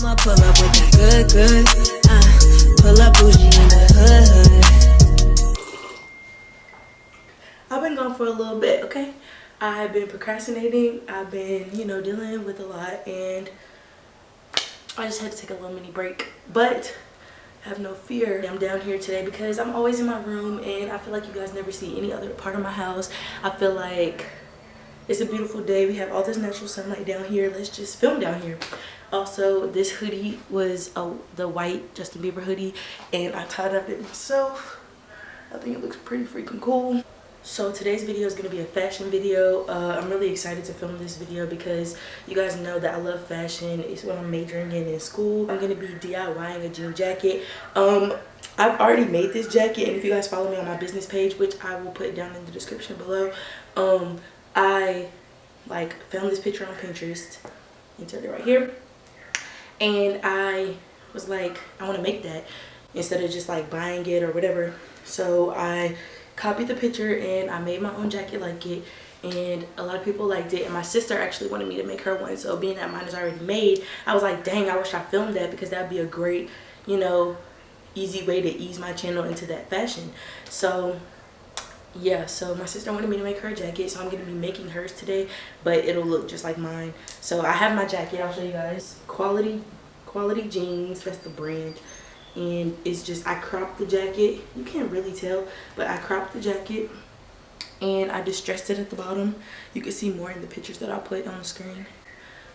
I'ma pull up with that good, good. Pull up bougie in the hood. I've been gone for a little bit, okay? I've been procrastinating. I've been, you know, dealing with a lot, and I just had to take a little mini break. But have no fear, I'm down here today because I'm always in my room, and I feel like you guys never see any other part of my house. I feel like it's a beautiful day. We have all this natural sunlight down here. Let's just film down here. Also, this hoodie was the white Justin Bieber hoodie, and I tied up it myself. I think it looks pretty freaking cool. So today's video is going to be a fashion video. I'm really excited to film this video because you guys know that I love fashion. It's what I'm majoring in school. I'm going to be DIYing a jean jacket. I've already made this jacket, and if you guys follow me on my business page, which I will put down in the description below, I found this picture on Pinterest, insert it right here, and I was like, I want to make that instead of just like buying it or whatever. So I copied the picture and I made my own jacket like it, and a lot of people liked it, and my sister actually wanted me to make her one. So being that mine is already made, I was like, dang, I wish I filmed that, because that'd be a great, you know, easy way to ease my channel into that fashion. So yeah, so my sister wanted me to make her a jacket, so I'm going to be making hers today, but it'll look just like mine. So I have my jacket. I'll show you guys. Quality Jeans, that's the brand. And it's just, I cropped the jacket. You can't really tell, but I cropped the jacket and I distressed it at the bottom. You can see more in the pictures that I'll put on the screen,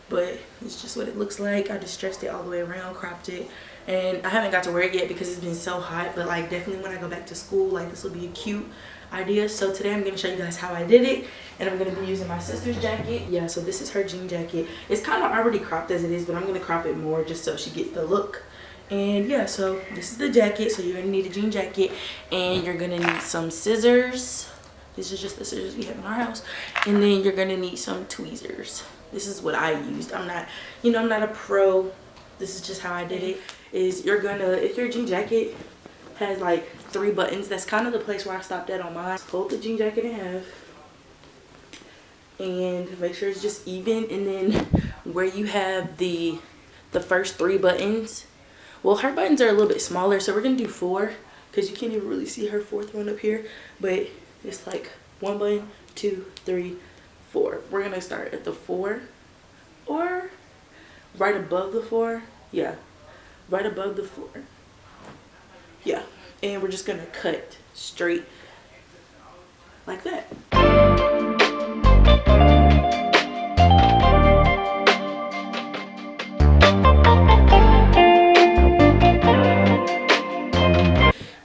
but it's just what it looks like. I distressed it all the way around, cropped it, and I haven't got to wear it yet because it's been so hot, but like definitely when I go back to school, like this will be a cute idea. So today I'm going to show you guys how I did it, and I'm going to be using my sister's jacket. Yeah, so this is her jean jacket. It's kind of already cropped as it is, but I'm going to crop it more just so she gets the look. And yeah, so this is the jacket. So you're going to need a jean jacket, and you're going to need some scissors. This is just the scissors we have in our house. And then you're going to need some tweezers. This is what I used. I'm not, you know, I'm not a pro. This is just how I did it. Is you're going to, if your jean jacket has like 3 buttons, that's kind of the place where I stopped at on mine. Fold the jean jacket in half and make sure it's just even, and then where you have the first 3 buttons, well, her buttons are a little bit smaller, so we're gonna do 4 because you can't even really see her 4th one up here, but it's like 1 button, 2, 3, 4. We're gonna start at the 4 or right above the 4. Yeah, right above the 4. Yeah, and we're just gonna cut straight like that.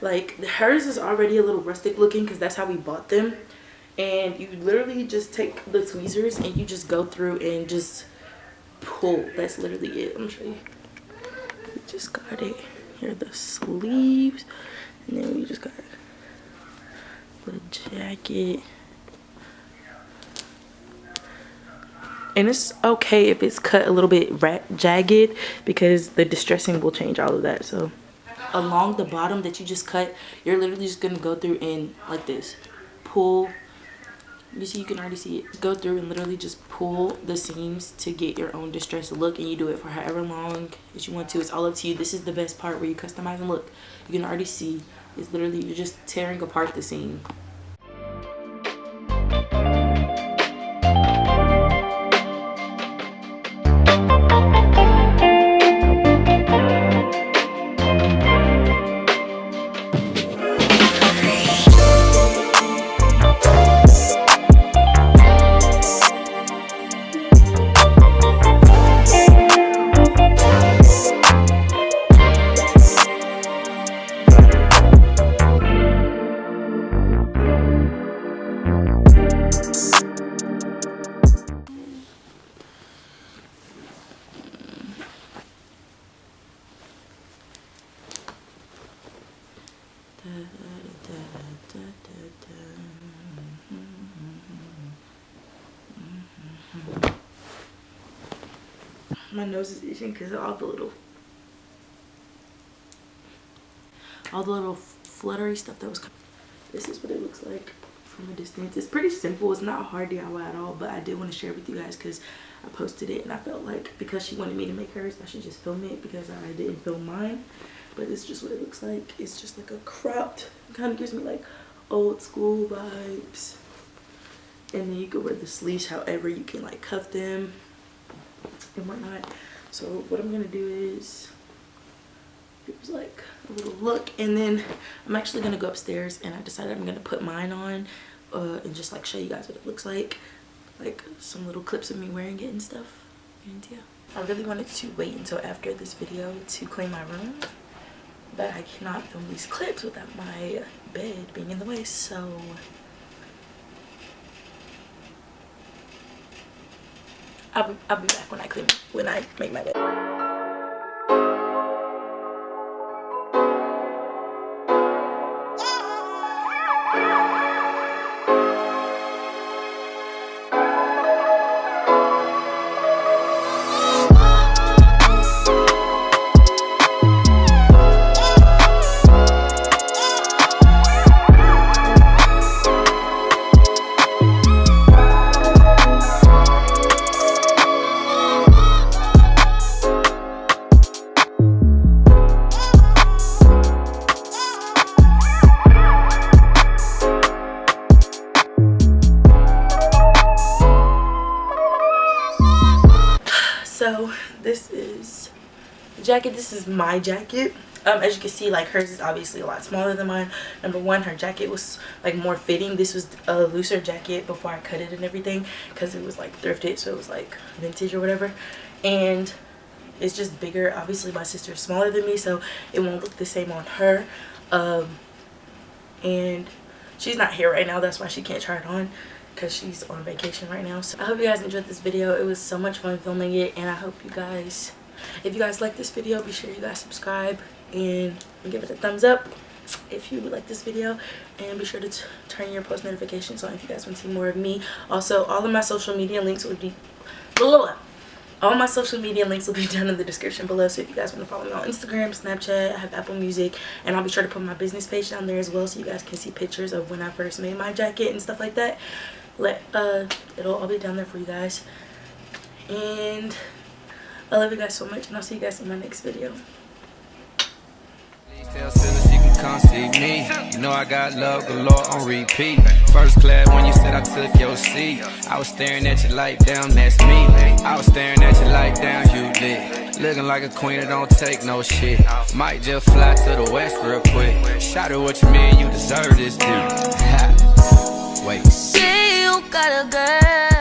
Like hers is already a little rustic looking because that's how we bought them, and you literally just take the tweezers and you just go through and just pull. That's literally it. I'm gonna show you. We just got it. Here are the sleeves, and then we just got the jacket. And it's okay if it's cut a little bit jagged because the distressing will change all of that. So along the bottom that you just cut, you're literally just gonna go through and like this pull. You see, you can already see it. Go through and literally just pull the seams to get your own distressed look, and you do it for however long as you want to. It's all up to you. This is the best part where you customize and look. You can already see it's literally, you're just tearing apart the seam. My nose is itching because of all the little fluttery stuff that was coming. This is what it looks like from a distance. It's pretty simple. It's not hard DIY at all, but I did want to share it with you guys because I posted it and I felt like because she wanted me to make hers, I should just film it because I didn't film mine. But it's just what it looks like. It's just like a cropped, kind of gives me like old school vibes. And then you can wear the sleeves however you can, like cuff them and whatnot. So what I'm gonna do is, here's like a little look, and then I'm actually gonna go upstairs and I decided I'm gonna put mine on and just like show you guys what it looks like some little clips of me wearing it and stuff. And yeah, I really wanted to wait until after this video to clean my room, but I cannot film these clips without my bed being in the way. So I'll be back when I make my bed. So this is the jacket. This is my jacket. As you can see, like hers is obviously a lot smaller than mine. Number one, her jacket was like more fitting. This was a looser jacket before I cut it and everything because it was like thrifted, so it was like vintage or whatever. And it's just bigger. Obviously my sister is smaller than me, so it won't look the same on her. And she's not here right now, that's why she can't try it on, because she's on vacation right now. So I hope you guys enjoyed this video. It was so much fun filming it, and I hope you guys, if you guys like this video, be sure you guys subscribe and give it a thumbs up if you would like this video, and be sure to turn your post notifications on if you guys want to see more of me. Also, all of my social media links will be all my social media links will be down in the description below. So if you guys want to follow me on Instagram, Snapchat, I have Apple Music, and I'll be sure to put my business page down there as well, so you guys can see pictures of when I first made my jacket and stuff like that. It'll all be down there for you guys, and I love you guys so much, and I'll see you guys in my next video. Tell Phyllis you can come see me. You know I got love galore on repeat. First class when you said I took your seat. I was staring at you like, damn, that's me. I was staring at you like, damn, you lit. Looking like a queen that don't take no shit. Might just fly to the west real quick. Shout out what you mean, you deserve this, dude. Wait. Yeah, you got a girl.